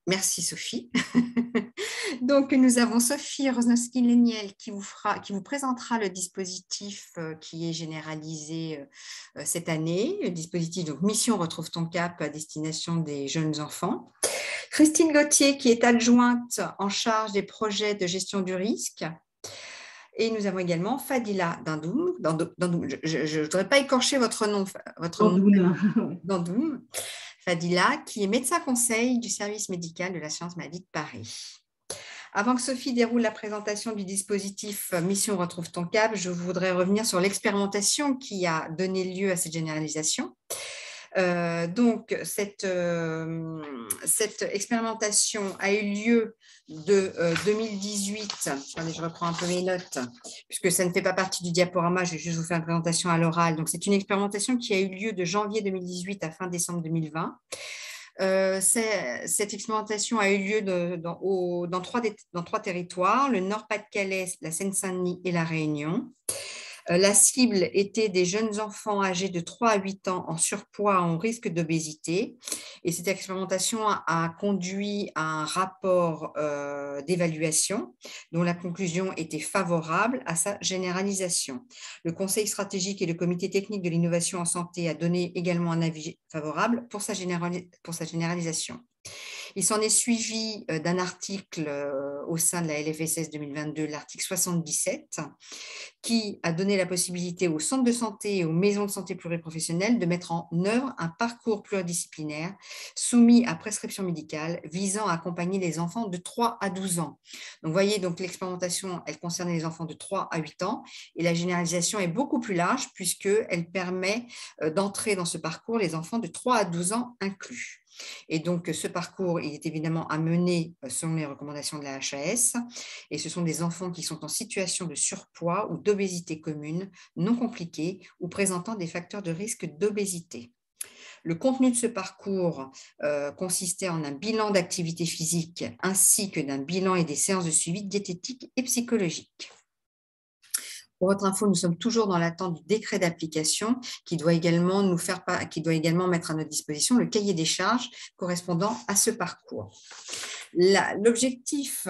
Merci Sophie. Donc, nous avons Sophie Rosnowski-Léniel qui vous présentera le dispositif qui est généralisé cette année, le dispositif donc Mission Retrouve ton cap à destination des jeunes enfants. Christine Gauthier qui est adjointe en charge des projets de gestion du risque. Et nous avons également Fadila Dandoum. Je ne voudrais pas écorcher votre nom. Dandoum. Fadila, qui est médecin conseil du service médical de l'assurance maladie de Paris. Avant que Sophie déroule la présentation du dispositif Mission Retrouve ton cap, je voudrais revenir sur l'expérimentation qui a donné lieu à cette généralisation. Donc, cette expérimentation a eu lieu de 2018. Attendez, je reprends un peu mes notes, puisque ça ne fait pas partie du diaporama, je vais juste vous faire une présentation à l'oral. Donc, c'est une expérimentation qui a eu lieu de janvier 2018 à fin décembre 2020. Cette expérimentation a eu lieu dans trois territoires, le Nord-Pas-de-Calais, la Seine-Saint-Denis et la Réunion. La cible était des jeunes enfants âgés de 3 à 8 ans en surpoids en risque d'obésité. Et cette expérimentation a conduit à un rapport d'évaluation dont la conclusion était favorable à sa généralisation. Le Conseil stratégique et le Comité technique de l'innovation en santé a donné également un avis favorable pour sa généralisation. Il s'en est suivi d'un article au sein de la LFSS 2022, l'article 77, qui a donné la possibilité aux centres de santé et aux maisons de santé pluriprofessionnelles de mettre en œuvre un parcours pluridisciplinaire soumis à prescription médicale visant à accompagner les enfants de 3 à 12 ans. Donc, vous voyez, donc, l'expérimentation, elle concerne les enfants de 3 à 8 ans et la généralisation est beaucoup plus large puisqu'elle permet d'entrer dans ce parcours les enfants de 3 à 12 ans inclus. Et donc, ce parcours, il est évidemment à mener selon les recommandations de la HAS. Et ce sont des enfants qui sont en situation de surpoids ou d'obésité commune, non compliquée ou présentant des facteurs de risque d'obésité. Le contenu de ce parcours consistait en un bilan d'activité physique ainsi que d'un bilan et des séances de suivi diététique et psychologique. Pour votre info, nous sommes toujours dans l'attente du décret d'application qui doit également mettre à notre disposition le cahier des charges correspondant à ce parcours. L'objectif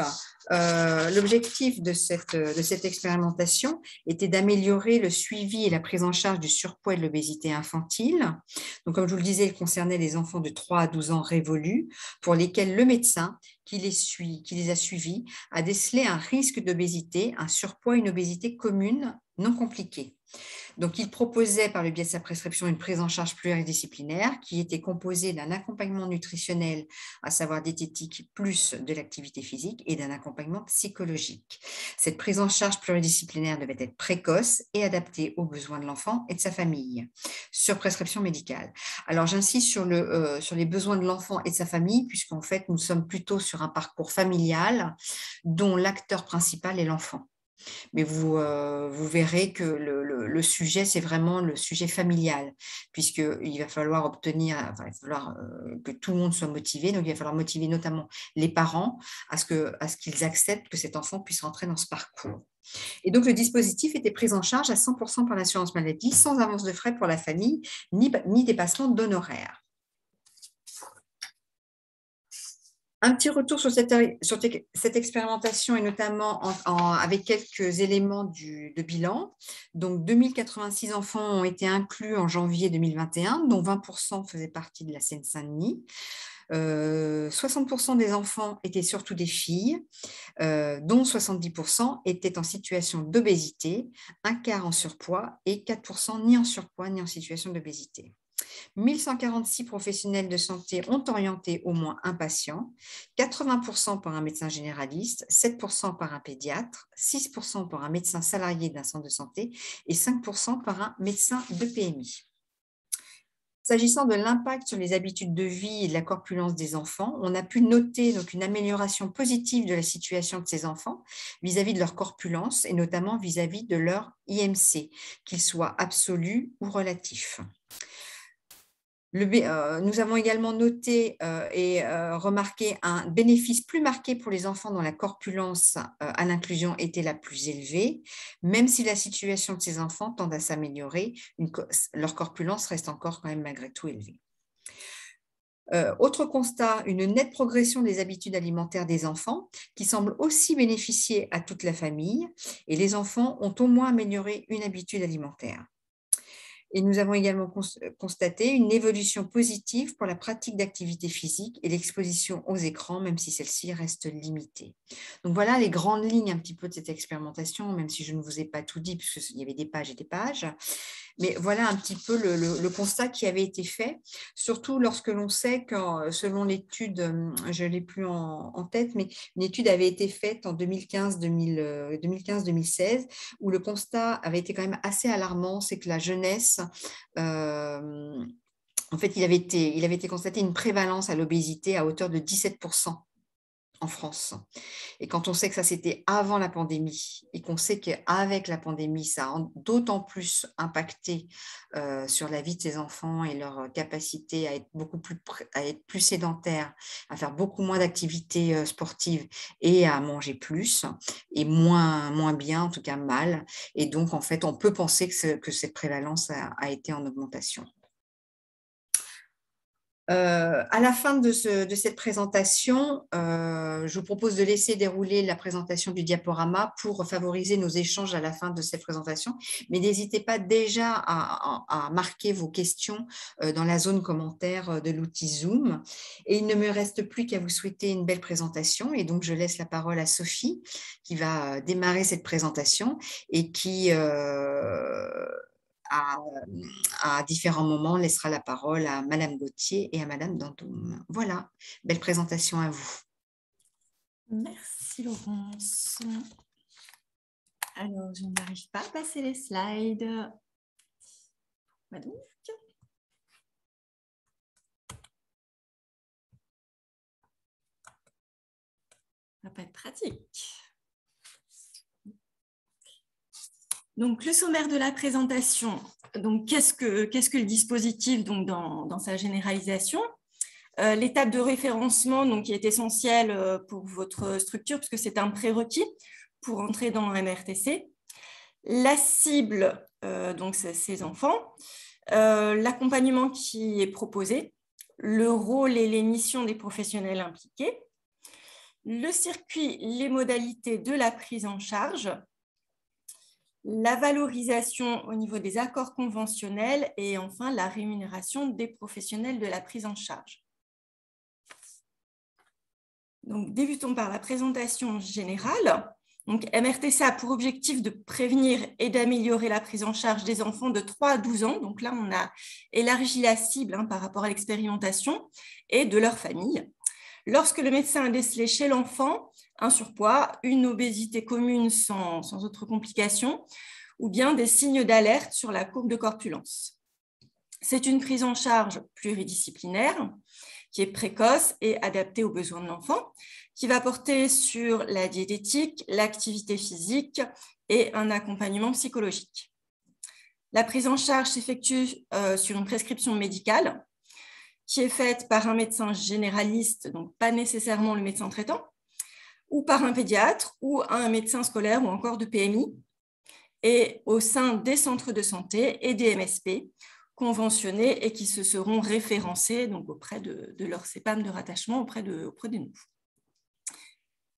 de cette expérimentation était d'améliorer le suivi et la prise en charge du surpoids et de l'obésité infantile. Donc, comme je vous le disais, il concernait les enfants de 3 à 12 ans révolus pour lesquels le médecin qui les a suivis a décelé un risque d'obésité, un surpoids, une obésité commune non compliquée. Donc, il proposait par le biais de sa prescription une prise en charge pluridisciplinaire qui était composée d'un accompagnement nutritionnel, à savoir diététique plus de l'activité physique et d'un accompagnement psychologique. Cette prise en charge pluridisciplinaire devait être précoce et adaptée aux besoins de l'enfant et de sa famille, sur prescription médicale. Alors, j'insiste sur les besoins de l'enfant et de sa famille, puisqu'en fait, nous sommes plutôt sur un parcours familial dont l'acteur principal est l'enfant. Mais vous verrez que le sujet, c'est vraiment le sujet familial, puisqu'il va falloir que tout le monde soit motivé. Donc, il va falloir motiver notamment les parents à ce qu'ils acceptent que cet enfant puisse rentrer dans ce parcours. Et donc, le dispositif était pris en charge à 100% par l'assurance maladie, sans avance de frais pour la famille, ni dépassement d'honoraires. Un petit retour sur cette expérimentation et notamment avec quelques éléments de bilan. Donc, 2086 enfants ont été inclus en janvier 2021, dont 20% faisaient partie de la Seine-Saint-Denis. 60% des enfants étaient surtout des filles, dont 70% étaient en situation d'obésité, un quart en surpoids et 4% ni en surpoids ni en situation d'obésité. 1146 professionnels de santé ont orienté au moins un patient, 80% par un médecin généraliste, 7% par un pédiatre, 6% par un médecin salarié d'un centre de santé et 5% par un médecin de PMI. S'agissant de l'impact sur les habitudes de vie et de la corpulence des enfants, on a pu noter donc une amélioration positive de la situation de ces enfants vis-à-vis de leur corpulence et notamment vis-à-vis de leur IMC, qu'il soit absolu ou relatif. Nous avons également noté et remarqué un bénéfice plus marqué pour les enfants dont la corpulence à l'inclusion était la plus élevée. Même si la situation de ces enfants tend à s'améliorer, leur corpulence reste encore quand même malgré tout élevée. Autre constat, une nette progression des habitudes alimentaires des enfants qui semble aussi bénéficier à toute la famille et les enfants ont au moins amélioré une habitude alimentaire. Et nous avons également constaté une évolution positive pour la pratique d'activité physique et l'exposition aux écrans, même si celle-ci reste limitée. Donc voilà les grandes lignes un petit peu de cette expérimentation, même si je ne vous ai pas tout dit, puisqu'il y avait des pages et des pages. Mais voilà un petit peu le constat qui avait été fait, surtout lorsque l'on sait que selon l'étude, je ne l'ai plus en tête, mais une étude avait été faite en 2015-2016, où le constat avait été quand même assez alarmant, c'est que la jeunesse, en fait, il avait été constaté une prévalence à l'obésité à hauteur de 17% en France. Et quand on sait que ça, c'était avant la pandémie et qu'on sait qu'avec la pandémie, ça a d'autant plus impacté sur la vie de ces enfants et leur capacité à être plus sédentaires, à faire beaucoup moins d'activités sportives et à manger plus et moins bien, en tout cas mal. Et donc, en fait, on peut penser que cette prévalence a été en augmentation. À la fin de cette présentation, je vous propose de laisser dérouler la présentation du diaporama pour favoriser nos échanges à la fin de cette présentation. Mais n'hésitez pas déjà à marquer vos questions dans la zone commentaire de l'outil Zoom. Et il ne me reste plus qu'à vous souhaiter une belle présentation. Et donc, je laisse la parole à Sophie qui va démarrer cette présentation et qui à différents moments, laissera la parole à Madame Gauthier et à Madame Dantoum. Voilà, belle présentation à vous. Merci Laurence. Alors, je n'arrive pas à passer les slides. Bah donc. Ça va pas être pratique. Donc, le sommaire de la présentation. Donc, qu'est-ce que le dispositif donc, dans sa généralisation? L'étape de référencement donc, qui est essentielle pour votre structure, puisque c'est un prérequis pour entrer dans MRTC. La cible, donc c'est ces enfants. L'accompagnement qui est proposé, le rôle et les missions des professionnels impliqués, le circuit, les modalités de la prise en charge, la valorisation au niveau des accords conventionnels et enfin la rémunération des professionnels de la prise en charge. Donc, débutons par la présentation générale. Donc, MRTC a pour objectif de prévenir et d'améliorer la prise en charge des enfants de 3 à 12 ans. Donc là, on a élargi la cible par rapport à l'expérimentation et de leur famille. Lorsque le médecin a décelé chez l'enfant un surpoids, une obésité commune sans autre complication, ou bien des signes d'alerte sur la courbe de corpulence. C'est une prise en charge pluridisciplinaire qui est précoce et adaptée aux besoins de l'enfant, qui va porter sur la diététique, l'activité physique et un accompagnement psychologique. La prise en charge s'effectue sur une prescription médicale qui est faite par un médecin généraliste, donc pas nécessairement le médecin traitant, ou par un pédiatre ou un médecin scolaire ou encore de PMI, et au sein des centres de santé et des MSP conventionnés et qui se seront référencés donc, auprès de leur CEPAM de rattachement auprès de nous.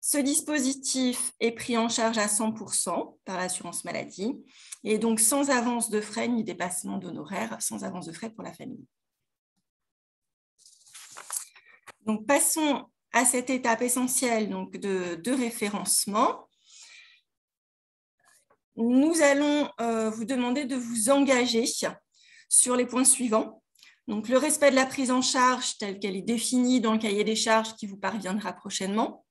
Ce dispositif est pris en charge à 100% par l'assurance maladie et donc sans avance de frais ni dépassement d'honoraires, sans avance de frais pour la famille. Donc, passons à cette étape essentielle donc, de référencement. Nous allons vous demander de vous engager sur les points suivants. Donc, le respect de la prise en charge telle qu'elle est définie dans le cahier des charges qui vous parviendra prochainement.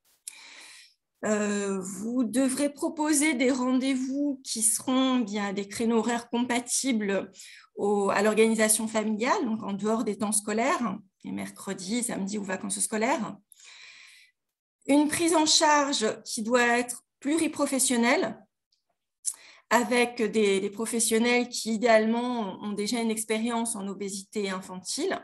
Vous devrez proposer des rendez-vous qui seront bien des créneaux horaires compatibles à l'organisation familiale, donc en dehors des temps scolaires, les mercredis, samedis ou vacances scolaires. Une prise en charge qui doit être pluriprofessionnelle, avec des professionnels qui, idéalement, ont déjà une expérience en obésité infantile.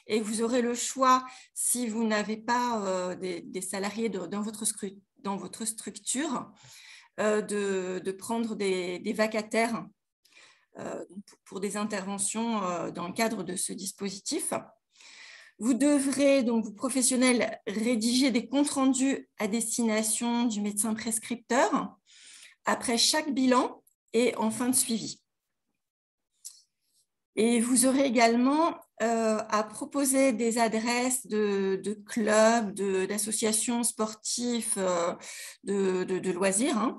Et vous aurez le choix, si vous n'avez pas des salariés dans votre structure, de prendre des vacataires pour des interventions dans le cadre de ce dispositif. Vous devrez, donc vous professionnels, rédiger des comptes rendus à destination du médecin prescripteur après chaque bilan et en fin de suivi. Et vous aurez également à proposer des adresses de clubs, d'associations sportives, de loisirs, hein,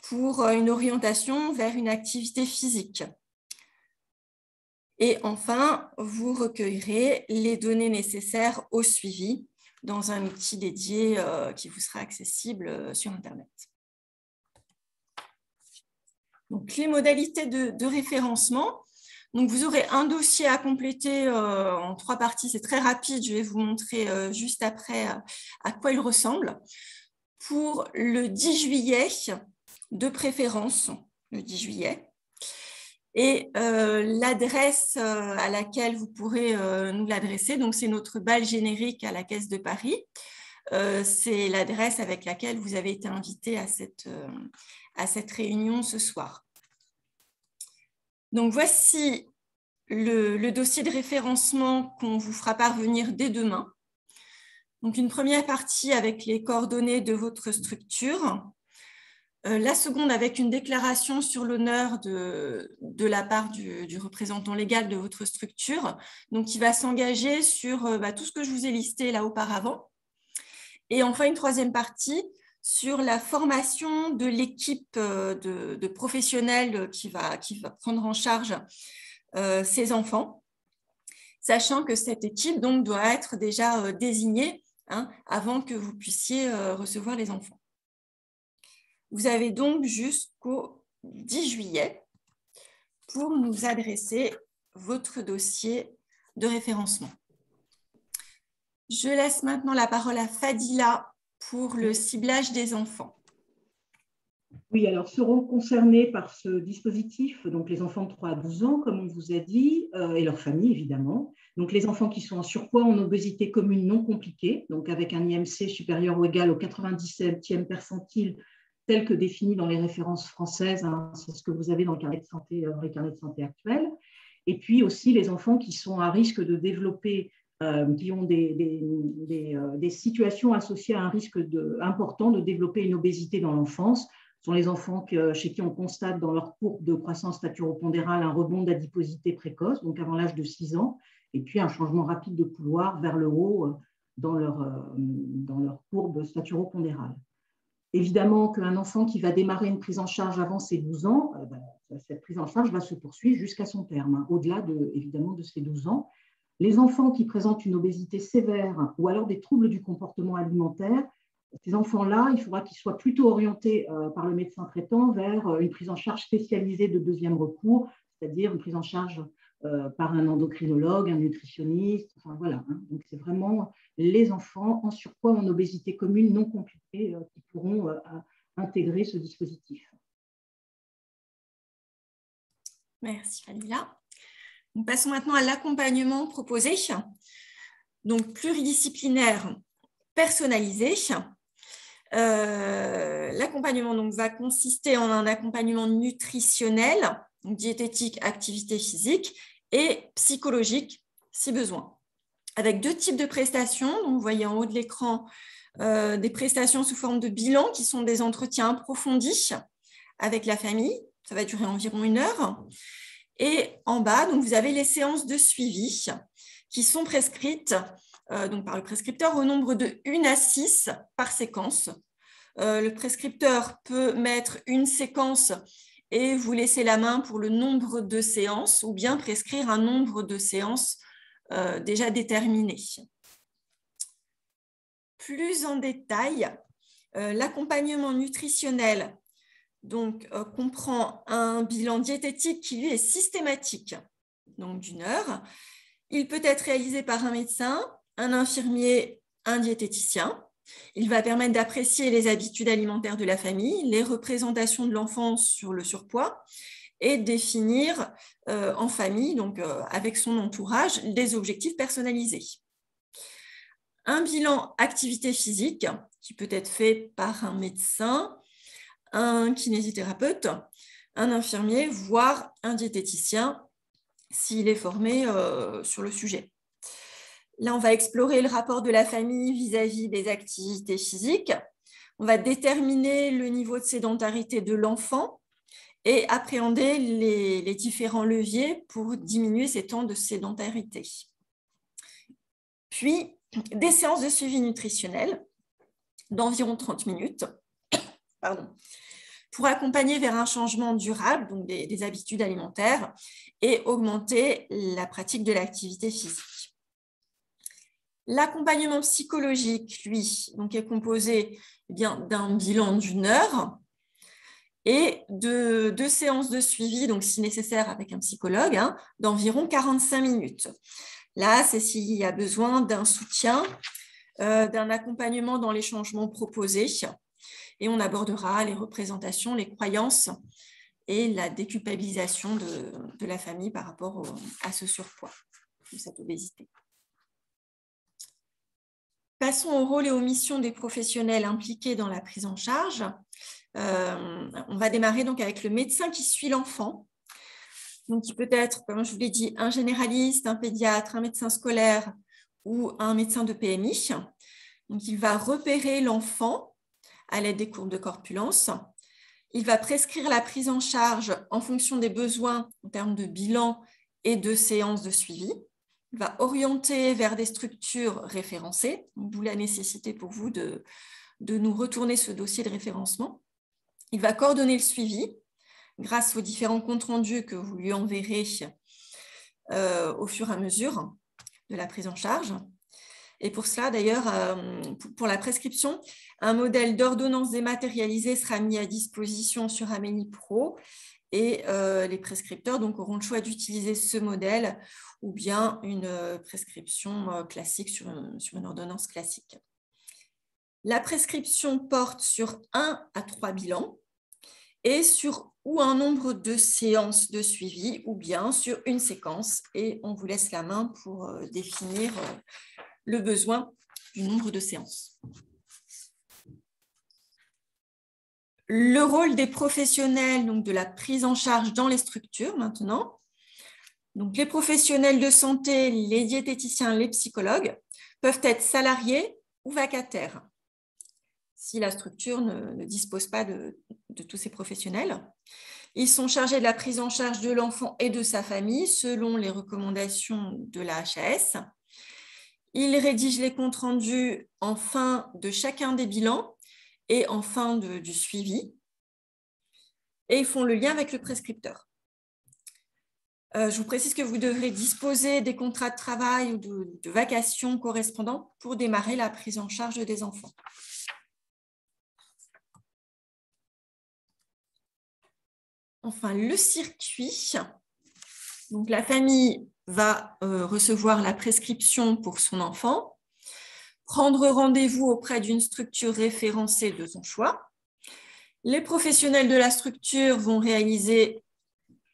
pour une orientation vers une activité physique. Et enfin, vous recueillerez les données nécessaires au suivi dans un outil dédié qui vous sera accessible sur Internet. Donc, les modalités de référencement. Donc, vous aurez un dossier à compléter en 3 parties. C'est très rapide. Je vais vous montrer juste après à quoi il ressemble. Pour le 10 juillet, de préférence, le 10 juillet. Et l'adresse à laquelle vous pourrez nous l'adresser, donc c'est notre balle générique à la Caisse de Paris. C'est l'adresse avec laquelle vous avez été invité à cette réunion ce soir. Donc voici le dossier de référencement qu'on vous fera parvenir dès demain. Donc une première partie avec les coordonnées de votre structure. La seconde avec une déclaration sur l'honneur de la part du représentant légal de votre structure, donc qui va s'engager sur tout ce que je vous ai listé là auparavant. Et enfin, une troisième partie sur la formation de l'équipe de professionnels qui va prendre en charge ces enfants, sachant que cette équipe donc, doit être déjà désignée avant que vous puissiez recevoir les enfants. Vous avez donc jusqu'au 10 juillet pour nous adresser votre dossier de référencement. Je laisse maintenant la parole à Fadila pour le ciblage des enfants. Oui, alors seront concernés par ce dispositif donc les enfants de 3 à 12 ans, comme on vous a dit, et leurs familles évidemment. Donc les enfants qui sont en surpoids, en obésité commune non compliquée, donc avec un IMC supérieur ou égal au 97e percentile, tel que défini dans les références françaises, hein, c'est ce que vous avez dans le carnet de santé, actuel. Et puis aussi les enfants qui sont à risque de développer, qui ont des situations associées à un risque important de développer une obésité dans l'enfance. Ce sont les enfants chez qui on constate dans leur courbe de croissance staturo-pondérale un rebond d'adiposité précoce, donc avant l'âge de 6 ans, et puis un changement rapide de couloir vers le haut dans leur courbe staturo-pondérale. Évidemment qu'un enfant qui va démarrer une prise en charge avant ses 12 ans, cette prise en charge va se poursuivre jusqu'à son terme, au-delà évidemment de ses 12 ans. Les enfants qui présentent une obésité sévère ou alors des troubles du comportement alimentaire, ces enfants-là, il faudra qu'ils soient plutôt orientés par le médecin traitant vers une prise en charge spécialisée de deuxième recours, c'est-à-dire une prise en charge par un endocrinologue, un nutritionniste, enfin voilà. Hein. Donc c'est vraiment les enfants en surpoids, en obésité commune non compliquée qui pourront intégrer ce dispositif. Merci Fadila. Nous passons maintenant à l'accompagnement proposé, donc pluridisciplinaire personnalisé. L'accompagnement va consister en un accompagnement nutritionnel, donc diététique, activité physique et psychologique si besoin. Avec 2 types de prestations, donc vous voyez en haut de l'écran des prestations sous forme de bilan qui sont des entretiens approfondis avec la famille, ça va durer environ 1 heure. Et en bas, donc, vous avez les séances de suivi qui sont prescrites donc par le prescripteur au nombre de 1 à 6 par séquence. Le prescripteur peut mettre une séquence et vous laisser la main pour le nombre de séances ou bien prescrire un nombre de séances déjà déterminé. Plus en détail, l'accompagnement nutritionnel donc, comprend un bilan diététique qui lui est systématique, donc d'1 heure. Il peut être réalisé par un médecin, un infirmier, un diététicien. Il va permettre d'apprécier les habitudes alimentaires de la famille, les représentations de l'enfant sur le surpoids et définir en famille, donc avec son entourage, des objectifs personnalisés. Un bilan activité physique qui peut être fait par un médecin, un kinésithérapeute, un infirmier, voire un diététicien s'il est formé sur le sujet. Là, on va explorer le rapport de la famille vis-à-vis des activités physiques. On va déterminer le niveau de sédentarité de l'enfant et appréhender les différents leviers pour diminuer ces temps de sédentarité. Puis, des séances de suivi nutritionnel d'environ 30 minutes pour accompagner vers un changement durable, donc des habitudes alimentaires, et augmenter la pratique de l'activité physique. L'accompagnement psychologique, lui, donc, est composé d'un bilan d'1 heure et de 2 séances de suivi, donc si nécessaire avec un psychologue, d'environ 45 minutes. Là, c'est s'il y a besoin d'un soutien, d'un accompagnement dans les changements proposés, et on abordera les représentations, les croyances et la déculpabilisation de la famille par rapport à ce surpoids, de cette obésité. Passons au rôle et aux missions des professionnels impliqués dans la prise en charge. On va démarrer donc avec le médecin qui suit l'enfant. Donc, il peut être, comme je vous l'ai dit, un généraliste, un pédiatre, un médecin scolaire ou un médecin de PMI. Donc, il va repérer l'enfant à l'aide des courbes de corpulence. Il va prescrire la prise en charge en fonction des besoins en termes de bilan et de séances de suivi. Il va orienter vers des structures référencées, d'où la nécessité pour vous de nous retourner ce dossier de référencement. Il va coordonner le suivi grâce aux différents comptes rendus que vous lui enverrez au fur et à mesure de la prise en charge. Et pour cela, d'ailleurs, pour la prescription, un modèle d'ordonnance dématérialisée sera mis à disposition sur Amélie Pro et les prescripteurs donc, auront le choix d'utiliser ce modèle ou bien une prescription classique sur une ordonnance classique. La prescription porte sur 1 à 3 bilans et sur ou un nombre de séances de suivi ou bien sur une séquence, et on vous laisse la main pour définir le besoin du nombre de séances. Le rôle des professionnels donc de la prise en charge dans les structures maintenant. Donc, les professionnels de santé, les diététiciens, les psychologues peuvent être salariés ou vacataires si la structure ne dispose pas de tous ces professionnels. Ils sont chargés de la prise en charge de l'enfant et de sa famille selon les recommandations de la HAS. Ils rédigent les comptes rendus en fin de chacun des bilans et en fin du suivi. Et ils font le lien avec le prescripteur. Je vous précise que vous devrez disposer des contrats de travail ou de vacations correspondants pour démarrer la prise en charge des enfants. Enfin, le circuit. Donc, la famille va recevoir la prescription pour son enfant, prendre rendez-vous auprès d'une structure référencée de son choix. Les professionnels de la structure vont réaliser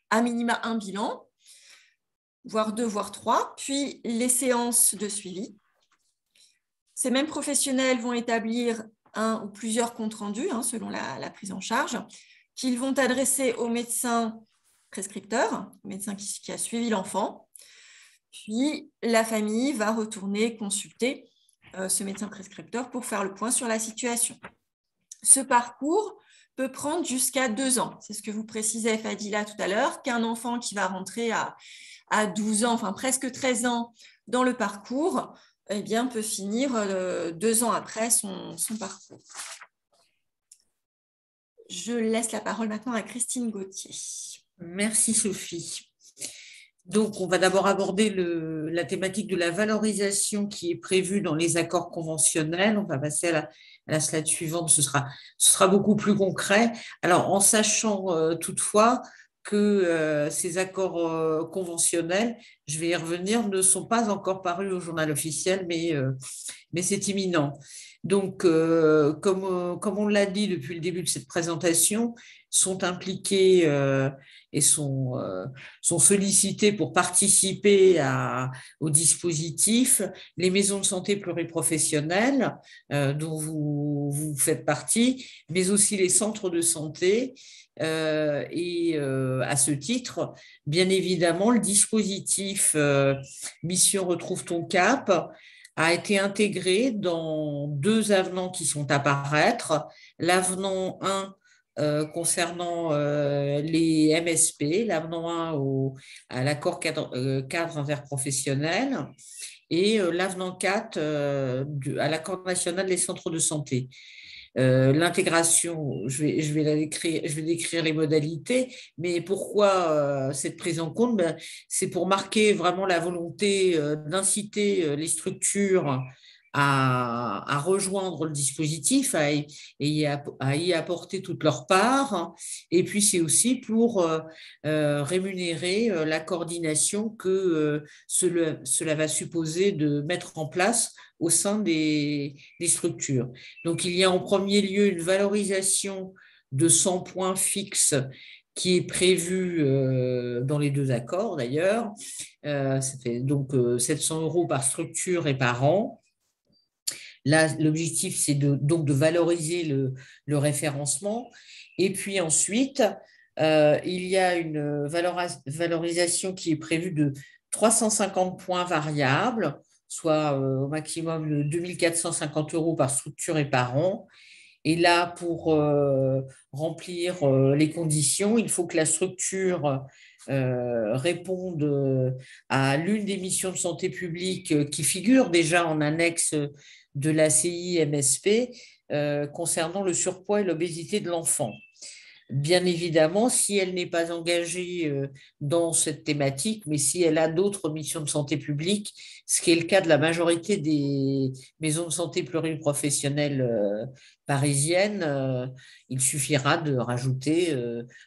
à minima un bilan, voire 2, voire 3, puis les séances de suivi. Ces mêmes professionnels vont établir un ou plusieurs comptes rendus selon la prise en charge, qu'ils vont adresser au médecin prescripteur, au médecin qui a suivi l'enfant. Puis, la famille va retourner consulter ce médecin prescripteur pour faire le point sur la situation. Ce parcours peut prendre jusqu'à 2 ans. C'est ce que vous précisait Fadila tout à l'heure, qu'un enfant qui va rentrer à 12 ans, enfin presque 13 ans dans le parcours, eh bien, peut finir 2 ans après son parcours. Je laisse la parole maintenant à Christine Gauthier. Merci Sophie. Donc, on va d'abord aborder la thématique de la valorisation qui est prévue dans les accords conventionnels. On va passer à la slide suivante, ce sera beaucoup plus concret. Alors, en sachant toutefois que ces accords conventionnels, je vais y revenir, ne sont pas encore parus au journal officiel, mais c'est imminent. Donc, comme on l'a dit depuis le début de cette présentation, sont impliqués et sont sollicités pour participer au dispositif, les maisons de santé pluriprofessionnelles dont vous faites partie, mais aussi les centres de santé. Et à ce titre, bien évidemment, le dispositif Mission Retrouve ton cap a été intégré dans 2 avenants qui sont à paraître. L'avenant 1 concernant les MSP, l'avenant 1 à l'accord cadre interprofessionnel et l'avenant 4 à l'accord national des centres de santé. L'intégration, je vais décrire les modalités, mais pourquoi cette prise en compte? C'est pour marquer vraiment la volonté d'inciter les structures à rejoindre le dispositif, à y apporter toute leur part. Et puis, c'est aussi pour rémunérer la coordination que cela va supposer de mettre en place au sein des structures. Donc, il y a en premier lieu une valorisation de 100 points fixes qui est prévue dans les 2 accords d'ailleurs. Ça fait donc 700 € par structure et par an. Là, l'objectif, c'est donc de valoriser le référencement. Et puis ensuite, il y a une valorisation qui est prévue de 350 points variables, soit au maximum de 2 450 € par structure et par an. Et là, pour remplir les conditions, il faut que la structure réponde à l'une des missions de santé publique qui figure déjà en annexe de la CIMSP concernant le surpoids et l'obésité de l'enfant. Bien évidemment, si elle n'est pas engagée dans cette thématique, mais si elle a d'autres missions de santé publique, ce qui est le cas de la majorité des maisons de santé pluriprofessionnelles parisiennes, il suffira de rajouter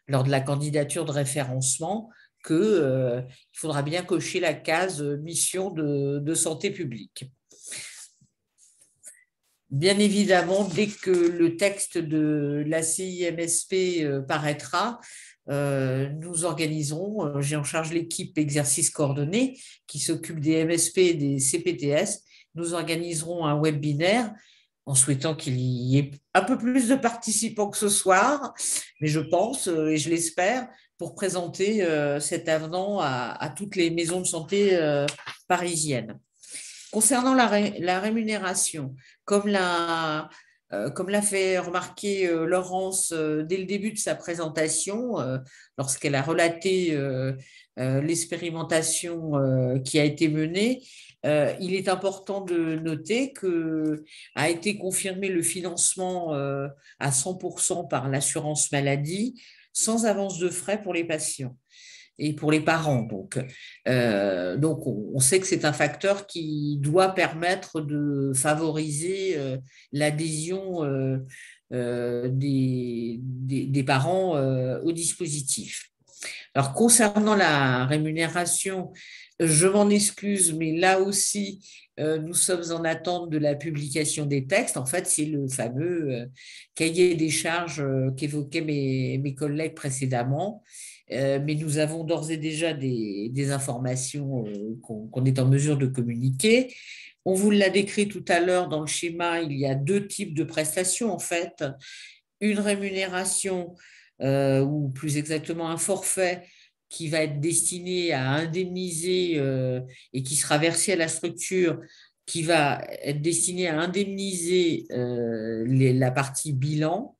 lors de la candidature de référencement qu'il faudra bien cocher la case mission de santé publique. Bien évidemment, dès que le texte de la CIMSP paraîtra, nous organiserons, j'ai en charge l'équipe exercice coordonné qui s'occupe des MSP et des CPTS, nous organiserons un webinaire en souhaitant qu'il y ait un peu plus de participants que ce soir, mais je pense et je l'espère, pour présenter cet avenant à toutes les maisons de santé parisiennes. Concernant la rémunération, comme l'a fait remarquer Laurence dès le début de sa présentation, lorsqu'elle a relaté l'expérimentation qui a été menée, il est important de noter qu'a été confirmé le financement à 100% par l'assurance maladie, sans avance de frais pour les patients et pour les parents. Donc on sait que c'est un facteur qui doit permettre de favoriser l'adhésion des parents au dispositif. Alors, concernant la rémunération, je m'en excuse, mais là aussi, nous sommes en attente de la publication des textes. En fait, c'est le fameux cahier des charges qu'évoquaient mes collègues précédemment. Mais nous avons d'ores et déjà des informations qu'on est en mesure de communiquer. On vous l'a décrit tout à l'heure dans le schéma, il y a 2 types de prestations en fait. Une rémunération ou plus exactement un forfait qui va être destiné à indemniser et qui sera versé à la structure, qui va être destiné à indemniser la partie bilan,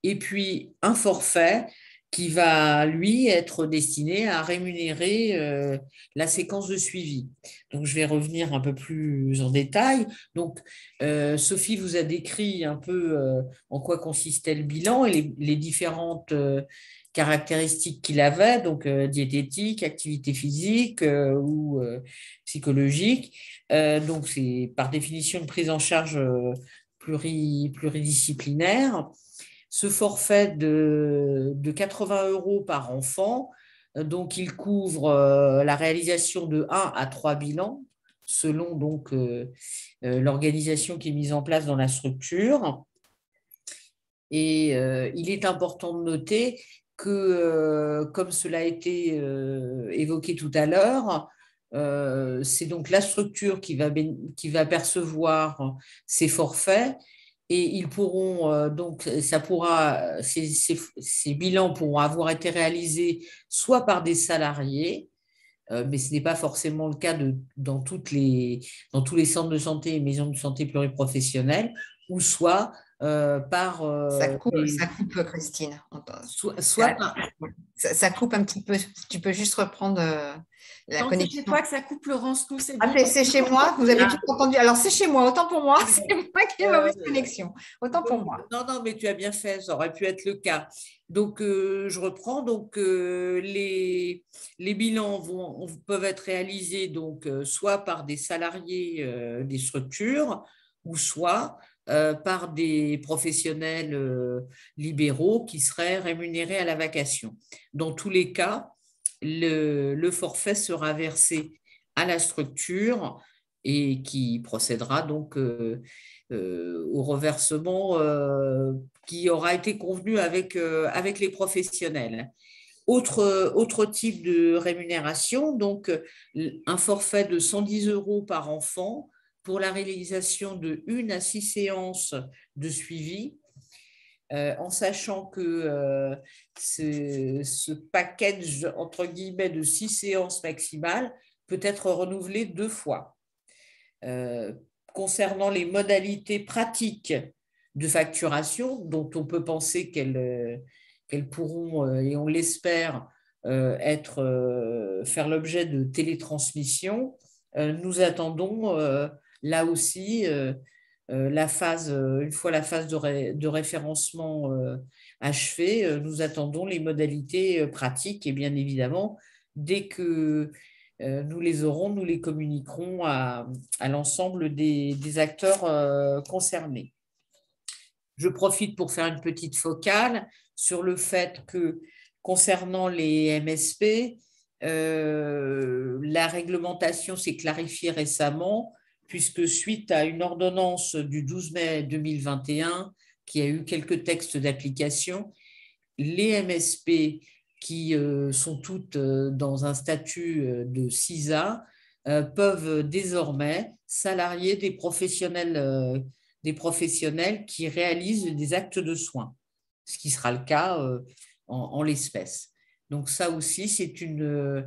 et puis un forfait qui va, lui, être destiné à rémunérer la séquence de suivi. Donc, je vais revenir un peu plus en détail. Donc, Sophie vous a décrit un peu en quoi consistait le bilan et les différentes caractéristiques qu'il avait, donc diététique, activité physique ou psychologique. Donc, c'est par définition une prise en charge pluridisciplinaire. Ce forfait de 80 € par enfant, donc il couvre la réalisation de 1 à 3 bilans, selon donc l'organisation qui est mise en place dans la structure. Et il est important de noter que, comme cela a été évoqué tout à l'heure, c'est donc la structure qui va percevoir ces forfaits et ils pourront donc ces bilans pourront avoir été réalisés soit par des salariés, mais ce n'est pas forcément le cas dans tous les centres de santé et maisons de santé pluriprofessionnelles, ou soit par Ça coupe, Christine. soit par, Ça coupe un petit peu. Tu peux juste reprendre la Non, c'est connexion. chez toi que ça coupe, Laurence. Nous, c'est Ah, bien. c'est chez moi, vous avez tout entendu. Alors, c'est chez moi, autant pour moi, c'est moi qui ai mauvaise connexion. Autant pour moi. Non, mais tu as bien fait, ça aurait pu être le cas. Donc, je reprends. Donc, les bilans peuvent être réalisés donc, soit par des salariés des structures ou soit par des professionnels libéraux qui seraient rémunérés à la vacation. Dans tous les cas, le forfait sera versé à la structure et qui procédera donc au reversement qui aura été convenu avec les professionnels. Autre type de rémunération, donc un forfait de 110 € par enfant pour la réalisation de 1 à 6 séances de suivi, en sachant que ce package, entre guillemets, de 6 séances maximales peut être renouvelé 2 fois. Concernant les modalités pratiques de facturation, dont on peut penser qu'elles pourront, et on l'espère, faire l'objet de télétransmission, nous attendons là aussi une fois la phase de référencement achevée, nous attendons les modalités pratiques et bien évidemment, dès que nous les aurons, nous les communiquerons à l'ensemble des acteurs concernés. Je profite pour faire une petite focale sur le fait que concernant les MSP, la réglementation s'est clarifiée récemment puisque suite à une ordonnance du 12 mai 2021 qui a eu quelques textes d'application, les MSP qui sont toutes dans un statut de CISA peuvent désormais salarier des professionnels qui réalisent des actes de soins, ce qui sera le cas en l'espèce. Donc ça aussi, c'est une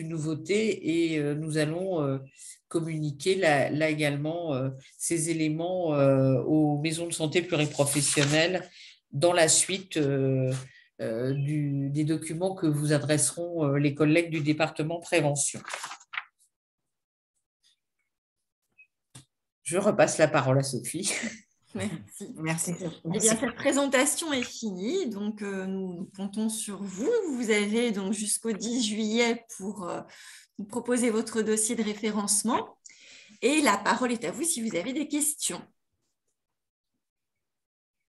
nouveauté et nous allons communiquer là également ces éléments aux maisons de santé pluriprofessionnelles dans la suite des documents que vous adresseront les collègues du département prévention. Je repasse la parole à Sophie. Merci. Merci. Eh bien, cette présentation est finie, donc nous comptons sur vous. Vous avez donc jusqu'au 10 juillet pour nous proposer votre dossier de référencement. Et la parole est à vous si vous avez des questions.